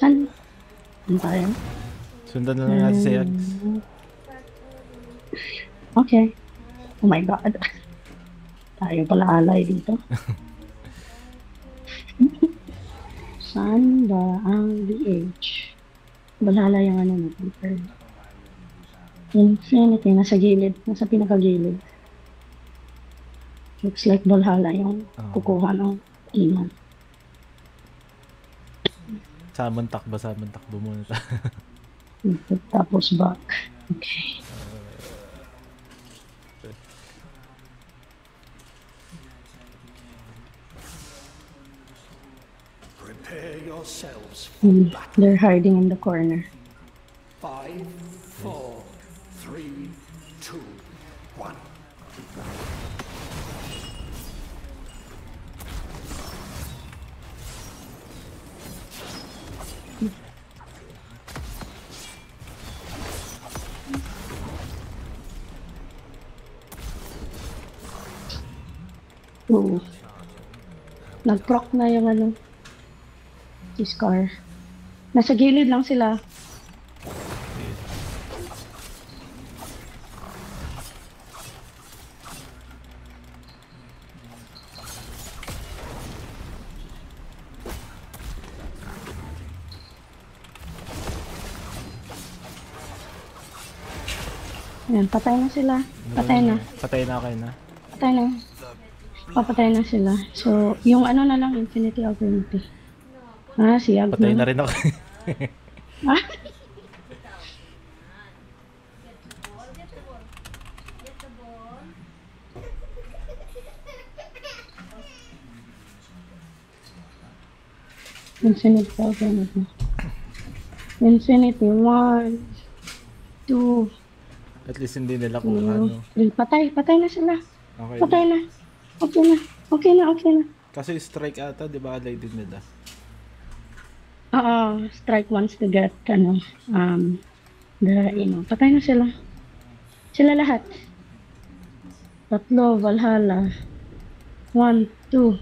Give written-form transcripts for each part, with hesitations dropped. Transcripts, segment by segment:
Saan? Ano tayo? Sundan na lang natin si Yags. Okay. Oh my God. Tayo pala alay dito. Saan ba ang BH? Balala yung ano natin. Infinity, nasa gilid. Nasa pinakagilid. Looks like Valhalla yung kukuha ng iman. Summon takbo, summon takbo muna tayo. Tapos back. Okay. Prepare yourselves for battle. They're hiding in the corner. 5, 4, 3, 2, 1. Oo. Nag-proc na yung ano. Si Scar. Nasa gilid lang sila. Ayan, patay na sila. Patay na. Patay na kayo na. Patay na. Papatay na sila. So, yung ano na lang, Infinity Opportunity. Ah, si Yag Patay na rin ako. Ah? Infinity Opportunity. Infinity, 1, 2, At least hindi nila kung ano. 3. Patay na sila. Okay. Patay na. Okay na. Kasi strike ata, di ba alay din nila? Oo, strike once to get, ano, patay na sila. Sila lahat. Tatlo, Valhalla. 1, 2,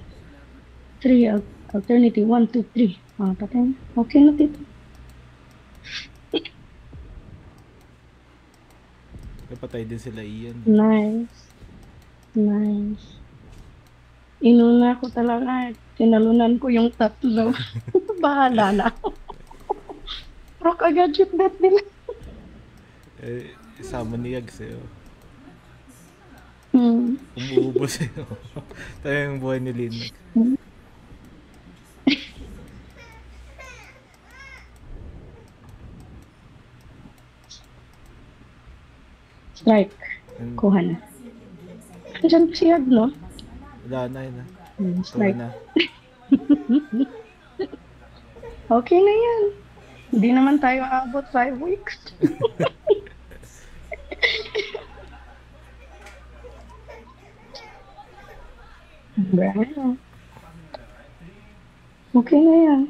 3, alternative. 1, 2, 3. Patay na. Okay na dito. Patay din sila Ian. Nice. Inuna ko talaga. Tinalunan ko yung tatlo. Bahala na. Rock agad yung bet nila. Isama ni Yags eh. Hmm. Umuubos eh. Tayo yung buhay ni Linux. Strike. Kuha na. Andiyan pa si Yag, no? Wala na yun. Strike. Na. Okay na yan. Hindi naman tayo abot 5 weeks. Okay na yan.